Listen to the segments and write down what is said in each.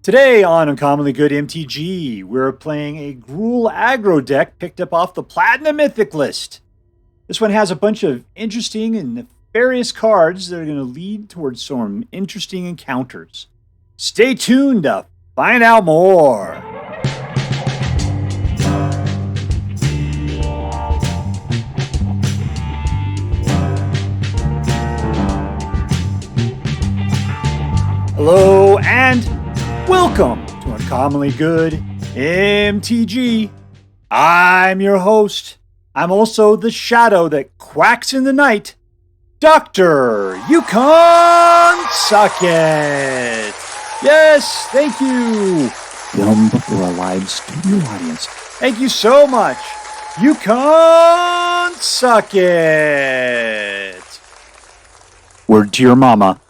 Today on Uncommonly Good MTG, we're playing a GRUUL aggro deck picked up off the Platinum Mythic list. This one has a bunch of interesting and nefarious cards that are going to lead towards some interesting encounters. Stay tuned to find out more. Hello and welcome to Uncommonly Good MTG. I'm your host. I'm also the shadow that quacks in the night, Dr. Yukon Socket. Yes, thank you. Film before a live studio audience. Thank you so much, Yukon Socket. Word to your mama.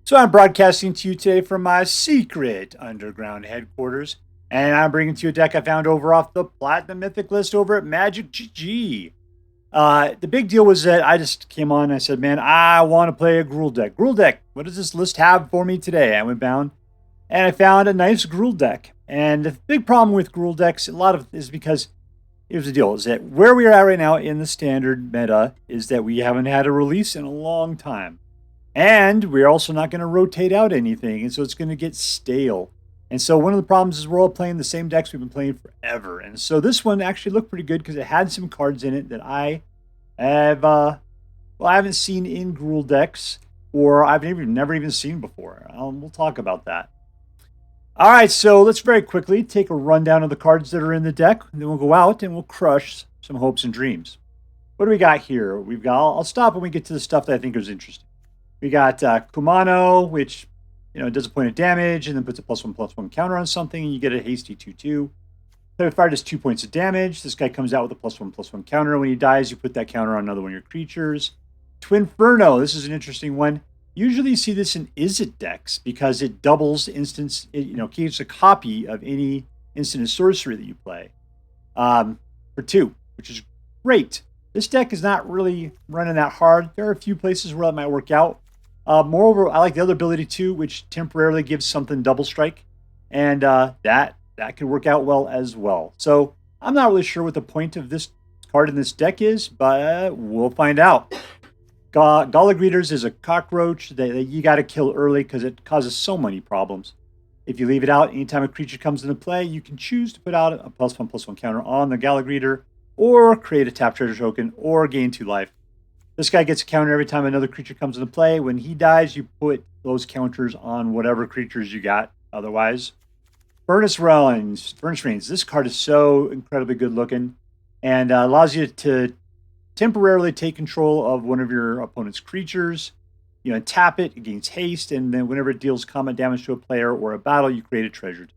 So I'm broadcasting to you today from my secret underground headquarters, and I'm bringing to you a deck I found over off the Platinum Mythic list over at Magic GG. The big deal was that I just came on and I said, man, I want to play a GRUUL deck. GRUUL deck, what does this list have for me today? I went down and I found a nice GRUUL deck. And the big problem with GRUUL decks, a lot of it is because, here's the deal, is that where we are at right now in the standard meta is that we haven't had a release in a long time. And we're also not going to rotate out anything, and so it's going to get stale. And so one of the problems is we're all playing the same decks we've been playing forever. And so this one actually looked pretty good because it had some cards in it that I have, I haven't seen in GRUUL decks, or I've never even seen before. We'll talk about that. All right, so let's very quickly take a rundown of the cards that are in the deck, and then we'll go out and we'll crush some hopes and dreams. What do we got here? I'll stop when we get to the stuff that I think is interesting. We got Kumano, which does a point of damage and then puts a +1/+1 counter on something, and you get a hasty 2/2. Player fire does 2 points of damage. This guy comes out with a +1/+1 counter. When he dies, you put that counter on another one of your creatures. Twinferno, this is an interesting one. Usually you see this in Izzet decks because it doubles instance, keeps a copy of any instant and sorcery that you play for 2, which is great. This deck is not really running that hard. There are a few places where that might work out. Moreover, I like the other ability too, which temporarily gives something double strike, and that could work out well as well. So I'm not really sure what the point of this card in this deck is, but we'll find out. Gala Greeters is a cockroach that you got to kill early because it causes so many problems. If you leave it out, anytime a creature comes into play, you can choose to put out a +1/+1 counter on the Gala Greeter, or create a tap treasure token, or gain 2 life. This guy gets a counter every time another creature comes into play. When he dies, you put those counters on whatever creatures you got otherwise. Furnace Reins. This card is so incredibly good looking and allows you to temporarily take control of one of your opponent's creatures. You tap it gains haste, and then whenever it deals combat damage to a player or a battle, you create a treasure.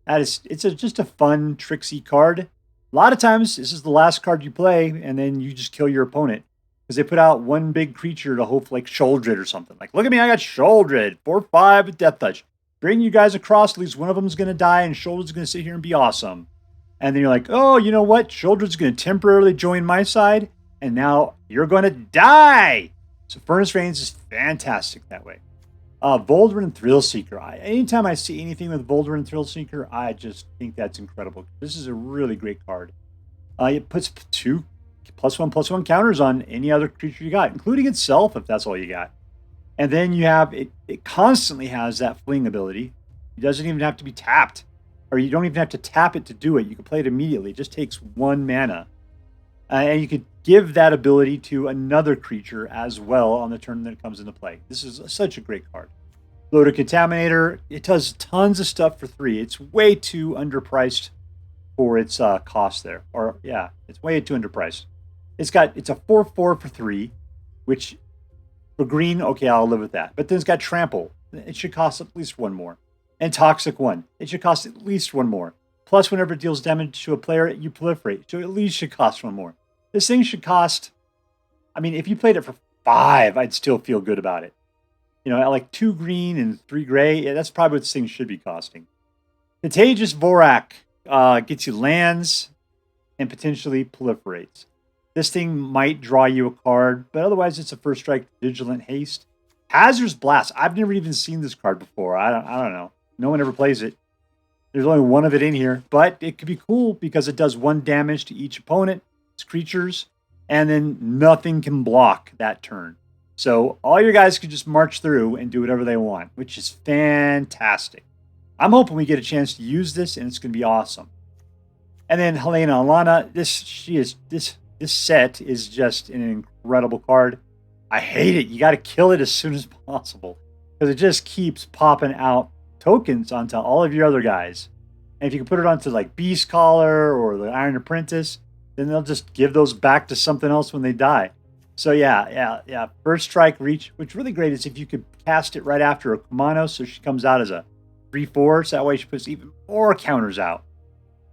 Just a fun, tricksy card. A lot of times, this is the last card you play, and then you just kill your opponent. Because they put out one big creature to hope, like Sheoldred or something. Like, look at me, I got Sheoldred, 4/5 with Death Touch. Bring you guys across, at least one of them is going to die, and Sheoldred's going to sit here and be awesome. And then you're like, oh, you know what? Sheoldred's going to temporarily join my side, and now you're going to die. So Furnace Reins is fantastic that way. Voldaren Thrillseeker. Anytime I see anything with Voldaren Thrillseeker, I just think that's incredible. This is a really great card. It puts 2 +1/+1 counters on any other creature you got, including itself if that's all you got. And then you have it constantly has that fling ability. It doesn't even have to be tapped, or you don't even have to tap it to do it. You can play it immediately. It just takes 1 mana. And you could give that ability to another creature as well on the turn that it comes into play. This is such a great card. Bloated Contaminator. It does tons of stuff for 3. It's way too underpriced for its cost there. Or, yeah, it's way too underpriced. It's a 4/4 for 3, which for green, okay, I'll live with that. But then it's got Trample. It should cost at least 1 more. And Toxic 1. It should cost at least 1 more. Plus, whenever it deals damage to a player, you proliferate. So at least should cost 1 more. This thing should cost, if you played it for 5, I'd still feel good about it. At like 2 green and 3 gray, that's probably what this thing should be costing. Contagious Vorrac gets you lands and potentially proliferates. This thing might draw you a card, but otherwise it's a first strike Vigilant Haste. Hazardous Blast. I've never even seen this card before. I don't know. No one ever plays it. There's only one of it in here, but it could be cool because it does 1 damage to each opponent, its creatures, and then nothing can block that turn. So all your guys can just march through and do whatever they want, which is fantastic. I'm hoping we get a chance to use this, and it's going to be awesome. And then Alena, this set is just an incredible card. I hate it. You got to kill it as soon as possible because it just keeps popping out tokens onto all of your other guys. And if you can put it onto like Beastcaller or the Iron Apprentice, then they'll just give those back to something else when they die. So yeah. First strike reach, which really great is if you could cast it right after a Kumano, so she comes out as a 3/4, so that way she puts even more counters out.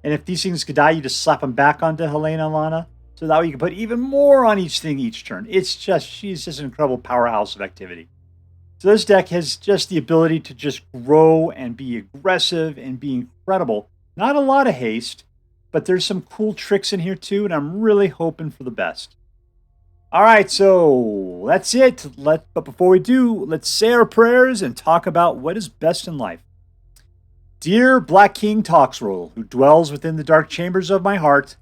And if these things could die, you just slap them back onto Alena, so that way you can put even more on each thing each turn. She's just an incredible powerhouse of activity. So this deck has just the ability to just grow and be aggressive and be incredible. Not a lot of haste, but there's some cool tricks in here too, and I'm really hoping for the best. All right, so that's it. But before we do, let's say our prayers and talk about what is best in life. Dear Black King Toxroll, who dwells within the dark chambers of my heart,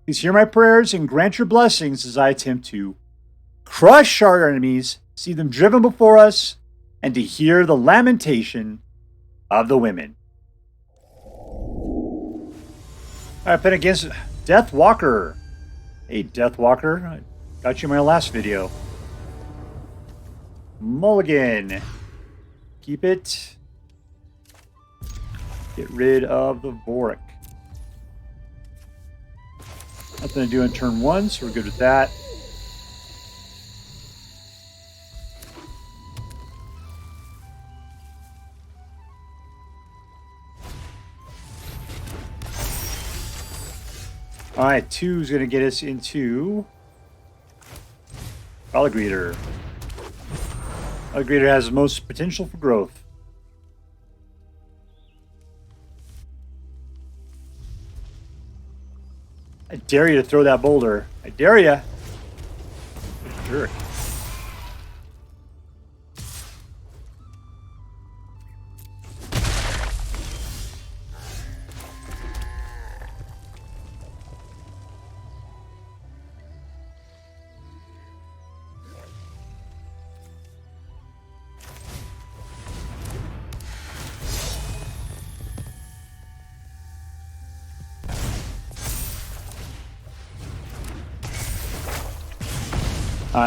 please hear my prayers and grant your blessings as I attempt to crush our enemies, see them driven before us, and to hear the lamentation of the women. All right, playing against Deathwalker. Hey, Deathwalker. I got you in my last video. Mulligan. Keep it. Get rid of the Vorrac. Nothing to do in turn 1, so we're good with that. Alright, 2 is going to get us into Gala Greeter. Gala Greeter has the most potential for growth. I dare you to throw that boulder. I dare you. Jerk.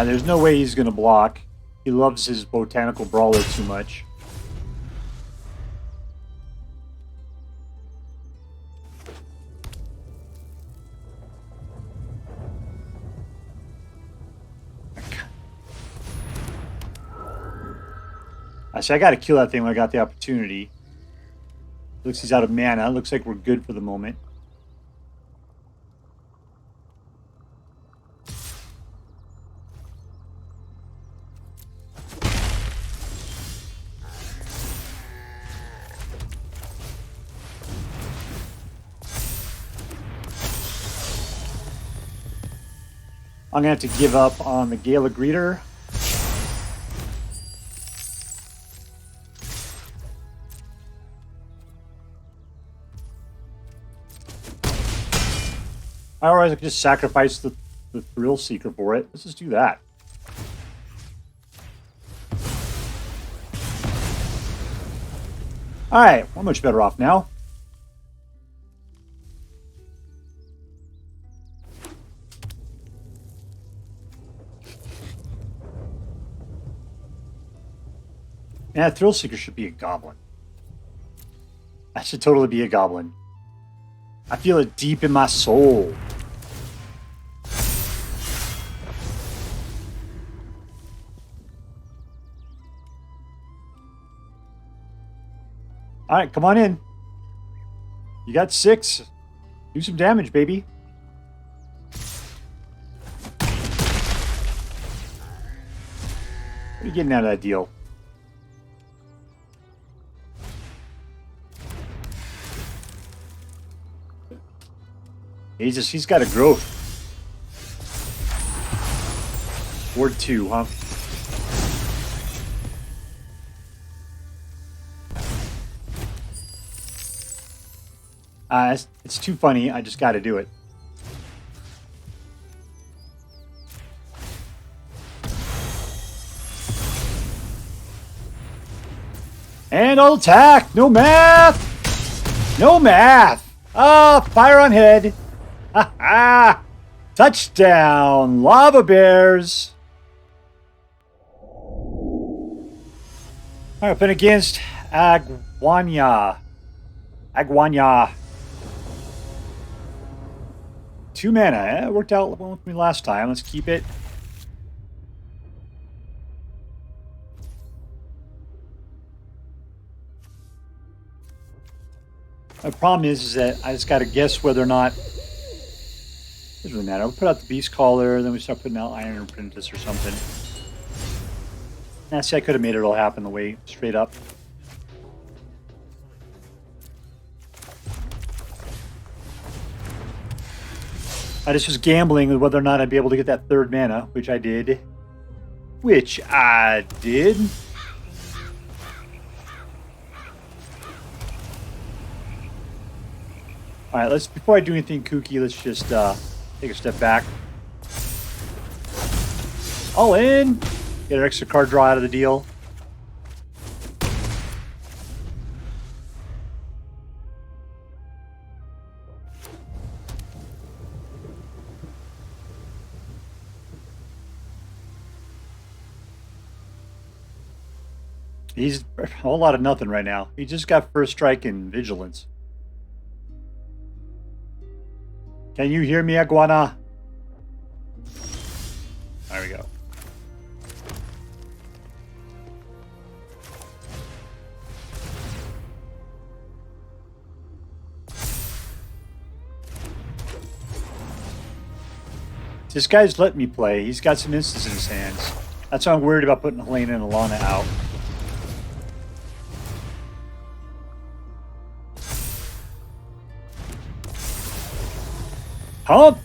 There's no way he's going to block. He loves his Botanical Brawler too much. I got to kill that thing when I got the opportunity. Looks he's out of mana. Looks like we're good for the moment. I'm going to have to give up on the Gala Greeter. Otherwise, I could just sacrifice the Thrillseeker for it. Let's just do that. Alright, we're much better off now. Yeah, Thrillseeker should be a goblin. That should totally be a goblin. I feel it deep in my soul. Alright, come on in. You got 6. Do some damage, baby. What are you getting out of that deal? He's got a growth. Ward 2, huh? It's too funny. I just got to do it. And I'll attack. No math. No math. Ah, fire on head. Ha ha. Touchdown, Lava Bears. All right, up against Agwania. Agwania. 2 mana. It worked out well with me last time. Let's keep it. My problem is that I just got to guess whether or not. It doesn't really matter. We'll put out the Beastcaller, then we start putting out Iron Apprentice or something. See, I could have made it all happen the way straight up. I just was gambling with whether or not I'd be able to get that 3rd mana, which I did. Alright, before I do anything kooky, let's just take a step back. All in! Get an extra card draw out of the deal. He's a whole lot of nothing right now. He just got first strike and vigilance. Can you hear me, Agwana? There we go. This guy's letting me play. He's got some instants in his hands. That's why I'm worried about putting Halana and Alena out. Hump!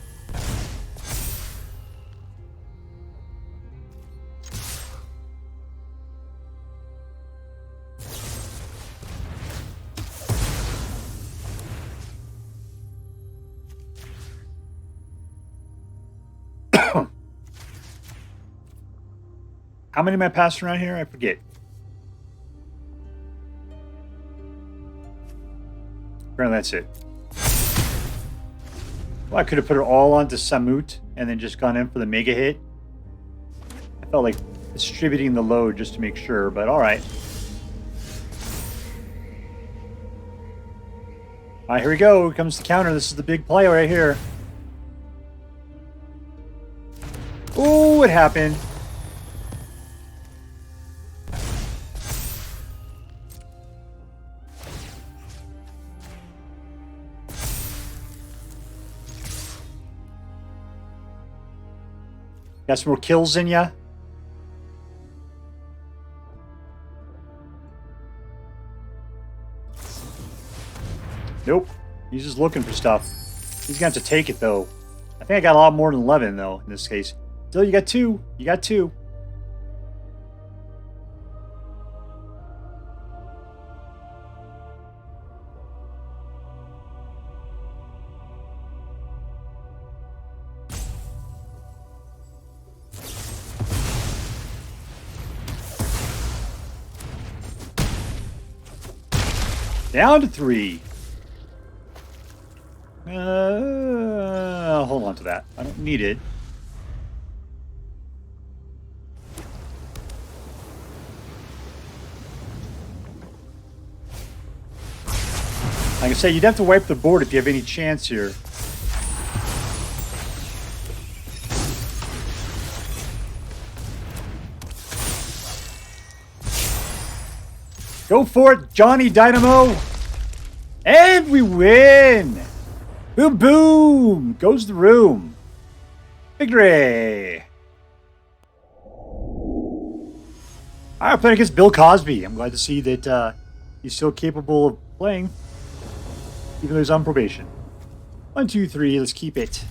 How many am I passing around here? I forget. Apparently that's it. Well, I could have put it all onto Samut and then just gone in for the mega hit. I felt like distributing the load just to make sure, but alright. Alright, here we go. Here comes the counter. This is the big play right here. Ooh, it happened. Got some more kills in ya? Nope. He's just looking for stuff. He's going to have to take it, though. I think I got a lot more than 11, though, in this case. Still, you got 2. You got 2. Down to 3. I'll hold on to that. I don't need it. Like I said, you'd have to wipe the board if you have any chance here. Go for it, Johnny Dynamo! And we win! Boom, boom! Goes the room. Victory! Alright, playing against Bill Cosby. I'm glad to see that he's still capable of playing, even though he's on probation. 1, 2, 3, let's keep it.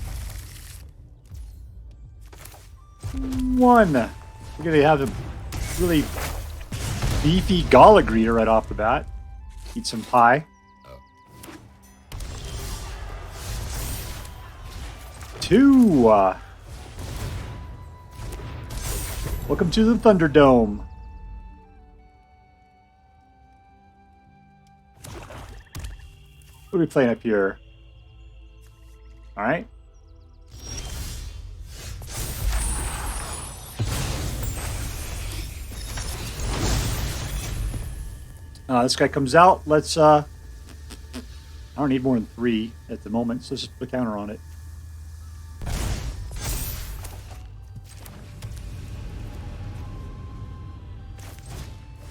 1. We're going to have a really beefy Gala Greeter right off the bat. Eat some pie. 2. Welcome to the Thunderdome. What are we playing up here? Alright. This guy comes out. Let's, I don't need more than 3 at the moment, so let's just put a counter on it.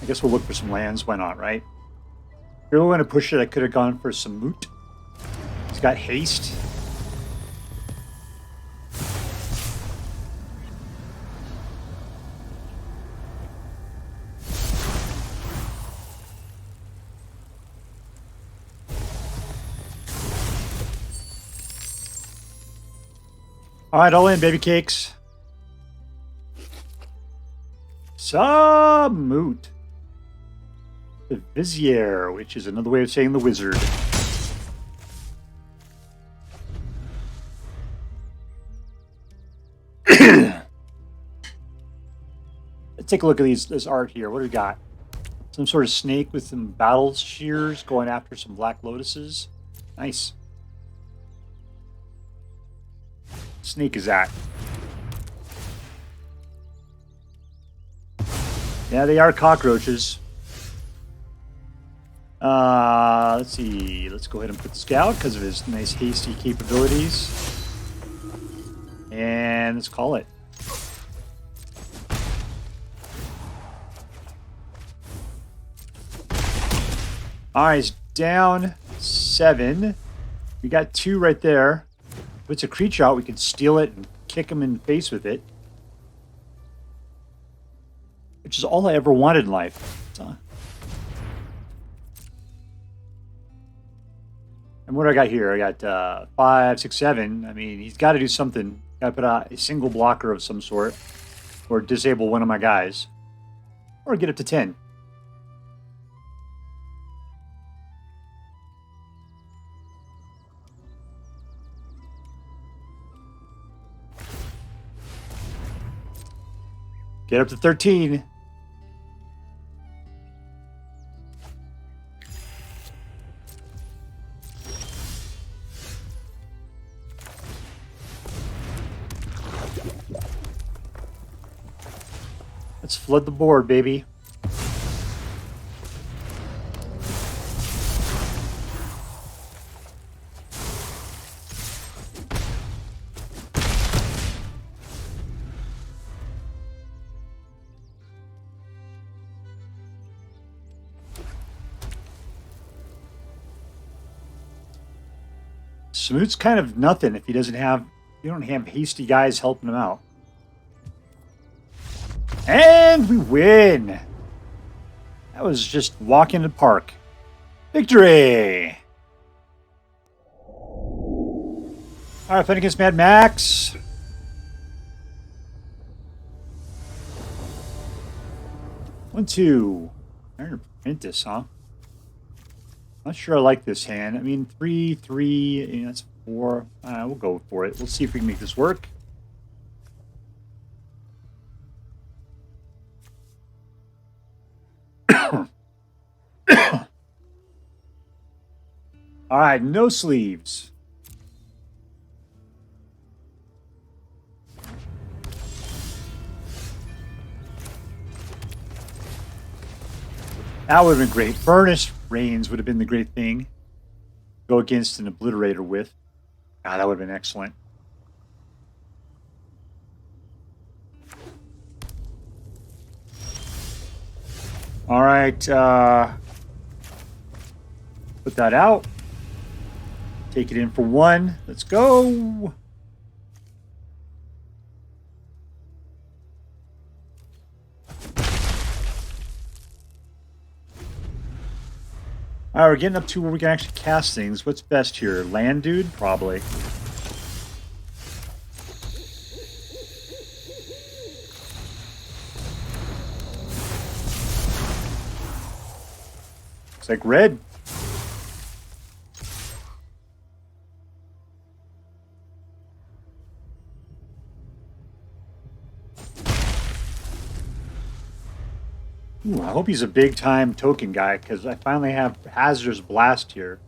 I guess we'll look for some lands. Why not, right? If you're going to push it, I could have gone for Samut. He's got haste. All right, all in, baby cakes. Samut. The Vizier, which is another way of saying the wizard. Let's take a look at this art here. What do we got? Some sort of snake with some battle shears going after some black lotuses. Nice. Snake is that? Yeah, they are cockroaches. Let's see. Let's go ahead and put Scout because of his nice hasty capabilities. And let's call it. Alright, he's down 7. We got 2 right there. If it's a creature out, we can steal it and kick him in the face with it. Which is all I ever wanted in life. And what do I got here? I got 5, 6, 7. I mean, he's got to do something. Got to put out a single blocker of some sort. Or disable one of my guys. Or get up to 10. Get up to 13. Let's flood the board, baby. Samut's kind of nothing if he doesn't have, you don't have hasty guys helping him out. And we win. That was just walk in the park. Victory. All right, fighting against Mad Max. One, 2. Iron Apprentice, huh? Not sure I like this hand. I mean, 3, 3, that's 4. We'll go for it. We'll see if we can make this work. All right, no sleeves. That would have been great. Furnace Reins would have been the great thing. Go against an Obliterator with. Ah, that would have been excellent. All right. Put that out. Take it in for 1. Let's go. All right, we're getting up to where we can actually cast things. What's best here? Land dude? Probably. Looks like red. Ooh, I hope he's a big-time token guy, because I finally have Hazardous Blast here.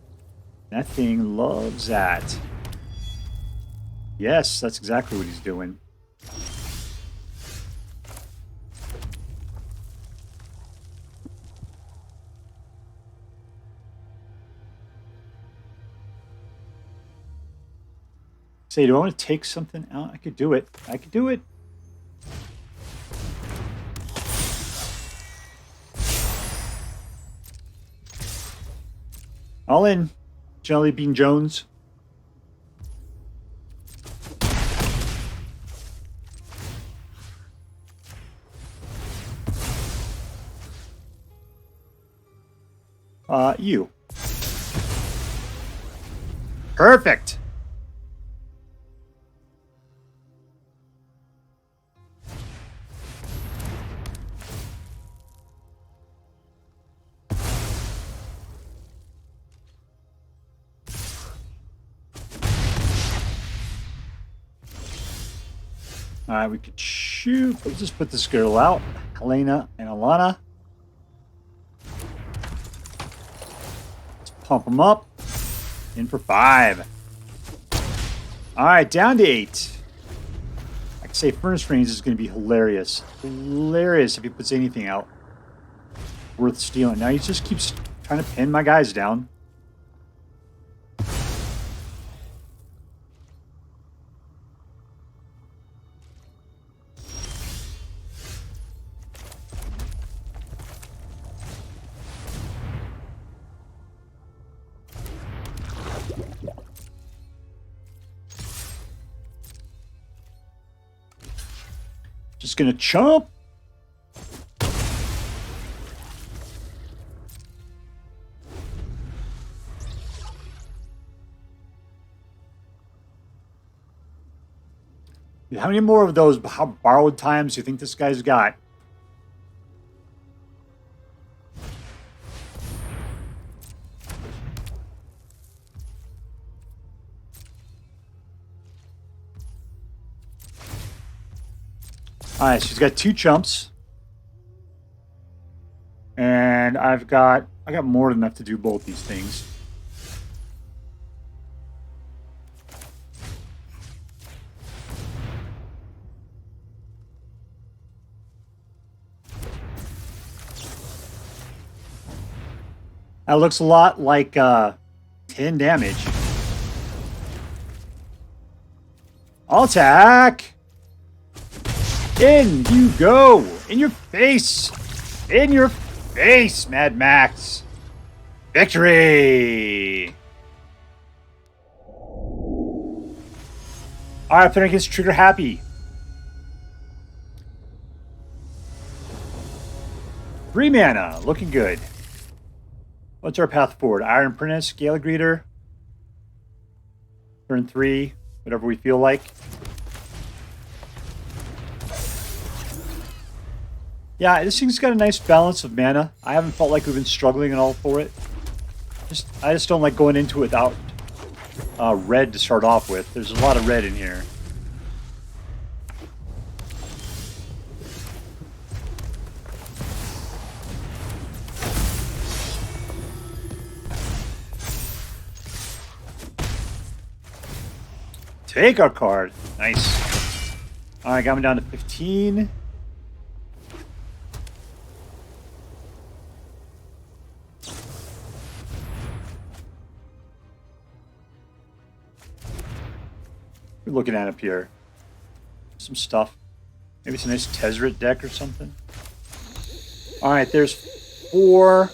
That thing loves that. Yes, that's exactly what he's doing. Say, do I want to take something out? I could do it. I could do it. All in, Jelly Bean Jones. You. Perfect. Alright, we could shoot. Let's just put this girl out. Alena and Alana. Let's pump them up. In for 5. Alright, down to 8. I could say Furnace Reins is going to be hilarious. Hilarious if he puts anything out worth stealing. Now he just keeps trying to pin my guys down. Just gonna chomp. How many more of those borrowed times do you think this guy's got? Alright, she's got 2 chumps. And I got more than enough to do both these things. That looks a lot like 10 damage. I'll attack! In you go! In your face! In your face, Mad Max! Victory! Alright, playing against TriggerHappy. 3 mana, looking good. What's our path forward? Iron Apprentice, Gala Greeter. Turn 3, whatever we feel like. Yeah, this thing's got a nice balance of mana. I haven't felt like we've been struggling at all for it. I just don't like going into it without red to start off with. There's a lot of red in here. Take our card. Nice. Alright, got me down to 15. We're looking at up here. Some stuff. Maybe it's a nice Tezzeret deck or something. Alright, there's 4.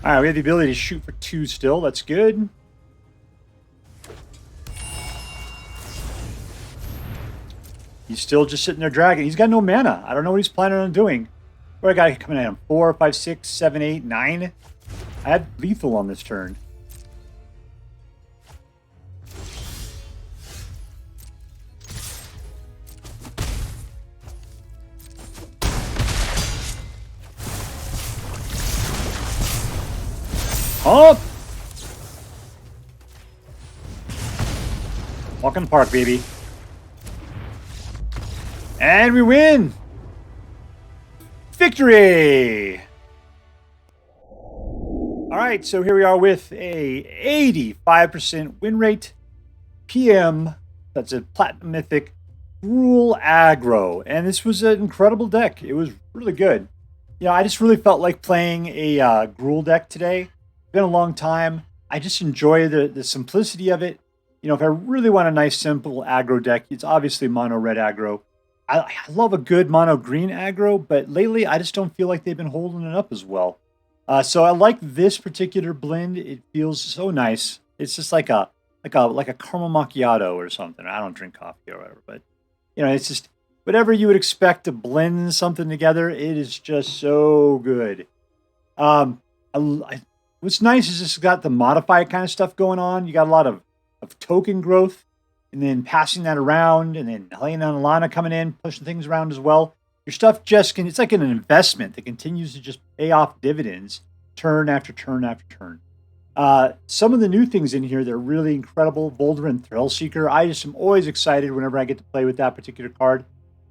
Alright, we have the ability to shoot for 2 still. That's good. He's still just sitting there dragging. He's got no mana. I don't know what he's planning on doing. What I got coming at him? 4, 5, 6, 7, 8, 9. I had lethal on this turn. Oh! Walk in the park, baby. And we win! Victory! Alright, so here we are with a 85% win rate. PM, that's a Platinum Mythic, GRUUL aggro. And this was an incredible deck. It was really good. You know, I just really felt like playing a GRUUL deck today. It's been a long time. I just enjoy the simplicity of it. You know, if I really want a nice, simple aggro deck, it's obviously mono red aggro. I love a good mono green aggro, but lately I just don't feel like they've been holding it up as well. So I like this particular blend. It feels so nice. It's just like a caramel macchiato or something. I don't drink coffee or whatever, but you know, it's just whatever you would expect to blend something together. It is just so good. What's nice is this has got the modify kind of stuff going on. You got a lot of token growth, and then passing that around, and then Alena and Halana coming in, pushing things around as well. Your stuff just it's like an investment that continues to just pay off dividends turn after turn after turn. Some of the new things in here that are really incredible. Voldaren Thrillseeker. I just am always excited whenever I get to play with that particular card.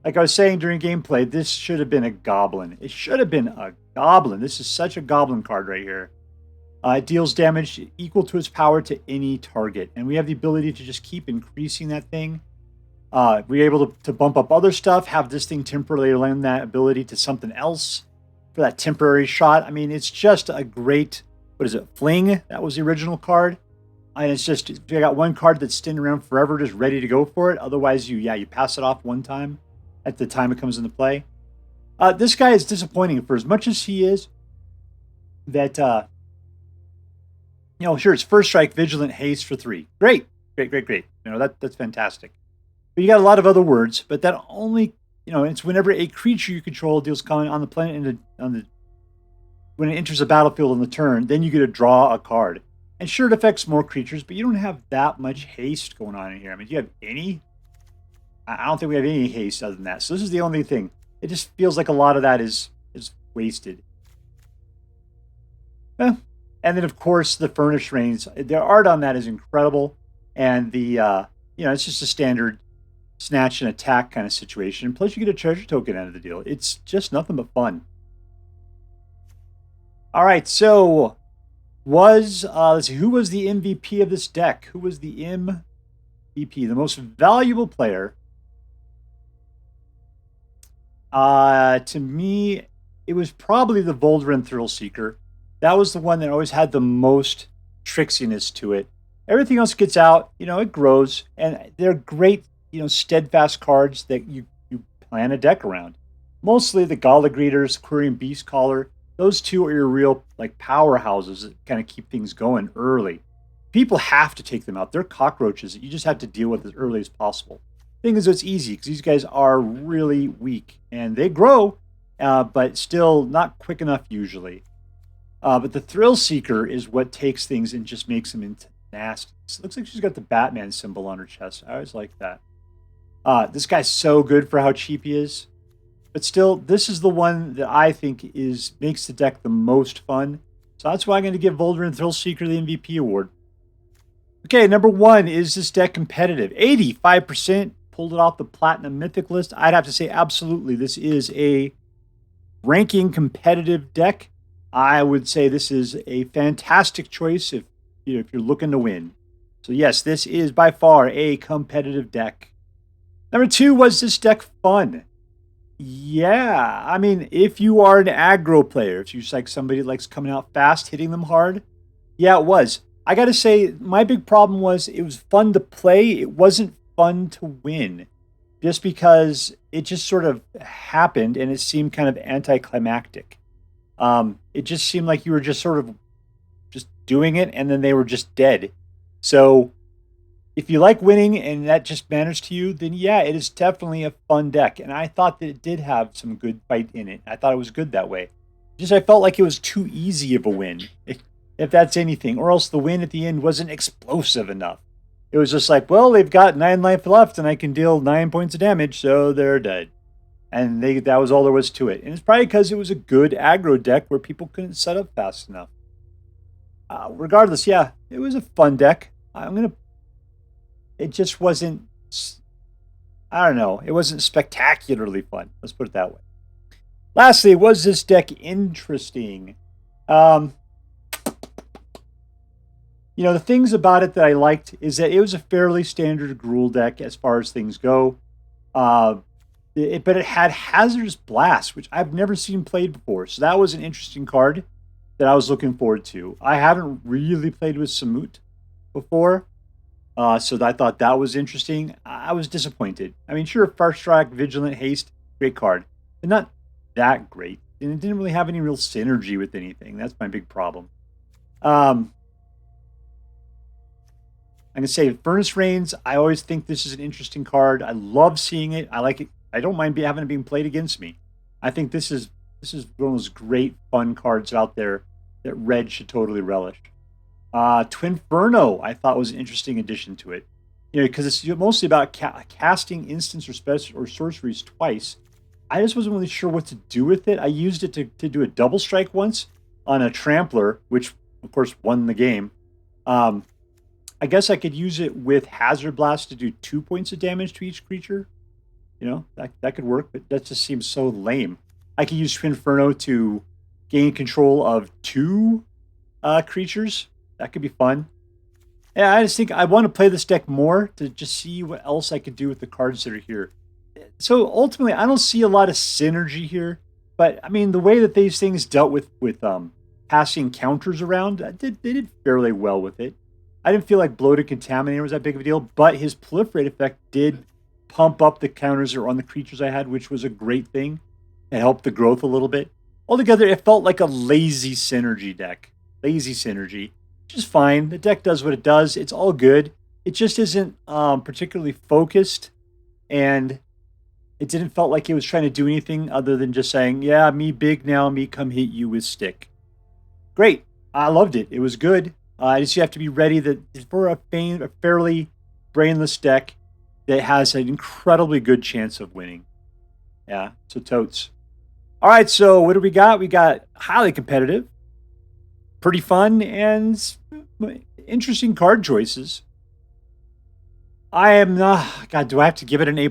Like I was saying during gameplay, this should have been a goblin. It should have been a goblin. This is such a goblin card right here. It deals damage equal to its power to any target. And we have the ability to just keep increasing that thing. We're able to bump up other stuff, have this thing temporarily lend that ability to something else for that temporary shot. I mean, it's just a great, what is it, Fling? That was the original card. And it's just, you got one card that's staying around forever, just ready to go for it. Otherwise, you pass it off one time at the time it comes into play. This guy is disappointing for as much as he is that, you know, sure, it's first strike, vigilant, haste for 3. Great. You know, that's fantastic. But you got a lot of other words, but that only, you know, it's whenever a creature you control deals comment on the planet when it enters a battlefield on the turn, then you get to draw a card. And sure, it affects more creatures, but you don't have that much haste going on in here. I mean, do you have any? I don't think we have any haste other than that. So this is the only thing. It just feels like a lot of that is wasted. And then, of course, the Furnace Reins. The art on that is incredible. And the, you know, it's just a standard snatch and attack kind of situation. Plus, you get a treasure token out of the deal. It's just nothing but fun. All right, so let's see, who was the MVP of this deck? Who was the MVP? The most valuable player? To me, it was probably the Voldaren Thrillseeker. That was the one that always had the most tricksiness to it. Everything else gets out, you know, it grows, and they're great, you know, steadfast cards that you plan a deck around. Mostly the Gala Greeters, Quirion Beastcaller, those two are your real, like, powerhouses that kind of keep things going early. People have to take them out. They're cockroaches that you just have to deal with as early as possible. Thing is, it's easy because these guys are really weak, and they grow, but still not quick enough usually. But the Thrillseeker is what takes things and just makes them into nasty. It looks like she's got the Batman symbol on her chest. I always like that. This guy's so good for how cheap he is. But still, this is the one that I think makes the deck the most fun. So that's why I'm going to give Voldaren Thrillseeker the MVP award. Okay, number 1, is this deck competitive? 85% pulled it off the Platinum Mythic list. I'd have to say absolutely this is a ranking competitive deck. I would say this is a fantastic choice if you're looking to win. So yes, this is by far a competitive deck. Number 2, was this deck fun? Yeah, I mean, if you are an aggro player, if you're just like somebody that likes coming out fast, hitting them hard, yeah, it was. I got to say, my big problem was it was fun to play. It wasn't fun to win just because it just sort of happened and it seemed kind of anticlimactic. It just seemed like you were just sort of just doing it and then they were just dead. So if you like winning and that just matters to you, then yeah, it is definitely a fun deck. And I thought that it did have some good fight in it. I thought it was good that way. Just I felt like it was too easy of a win, if that's anything. Or else the win at the end wasn't explosive enough. It was just like, well, they've got 9 life left and I can deal 9 points of damage, so they're dead. And that was all there was to it. And it's probably because it was a good aggro deck where people couldn't set up fast enough. regardless, yeah, it was a fun deck. It just wasn't, I don't know, it wasn't spectacularly fun. Let's put it that way. Lastly, was this deck interesting? You know, the things about it that I liked is that it was a fairly standard GRUUL deck as far as things go. But it had Hazardous Blast, which I've never seen played before. So that was an interesting card that I was looking forward to. I haven't really played with Samut before. So I thought that was interesting. I was disappointed. I mean, sure, First Strike, Vigilant, Haste, great card. But not that great. And it didn't really have any real synergy with anything. That's my big problem. I'm going to say Furnace Reins, I always think this is an interesting card. I love seeing it. I like it. I don't mind having it being played against me. I think this is one of those great fun cards out there that Red should totally relish. Twinferno, I thought was an interesting addition to it. You know, because it's mostly about casting instants or special or sorceries twice. I just wasn't really sure what to do with it. I used it to do a double strike once on a Trampler, which of course won the game. I guess I could use it with Hazardous Blast to do 2 points of damage to each creature. You know, that could work, but that just seems so lame. I could use Twinferno to gain control of 2 creatures. That could be fun. Yeah, I just think I want to play this deck more to just see what else I could do with the cards that are here. So ultimately, I don't see a lot of synergy here. But I mean, the way that these things dealt with passing counters around, they did fairly well with it. I didn't feel like Bloated Contaminator was that big of a deal, but his Proliferate effect did pump up the counters that were on the creatures I had, which was a great thing. It helped the growth a little bit. Altogether, it felt like a lazy synergy deck. Lazy synergy. Which is fine. The deck does what it does. It's all good. It just isn't particularly focused, and it didn't felt like it was trying to do anything other than just saying, yeah, me big now, me come hit you with stick. Great. I loved it. It was good. I just have to be ready that for a fairly brainless deck that has an incredibly good chance of winning. Yeah, so totes. All right, so what do we got? We got highly competitive, pretty fun, and interesting card choices. I am not... God, do I have to give it an A+?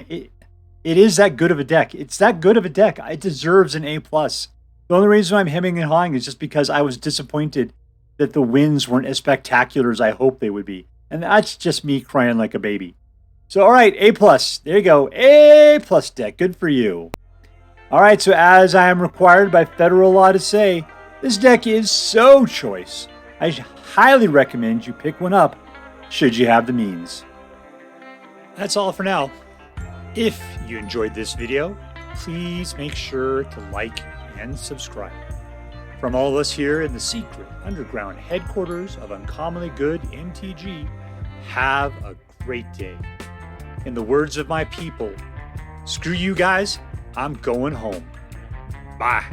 It is that good of a deck. It's that good of a deck. It deserves an A+. The only reason I'm hemming and hawing is just because I was disappointed that the wins weren't as spectacular as I hoped they would be. And that's just me crying like a baby. So, all right, A+. There you go. A+ deck. Good for you. All right, so as I am required by federal law to say, this deck is so choice. I highly recommend you pick one up should you have the means. That's all for now. If you enjoyed this video, please make sure to like and subscribe. From all of us here in the secret underground headquarters of uncommonly good MTG, have a great day. In the words of my people, screw you guys, I'm going home. Bye.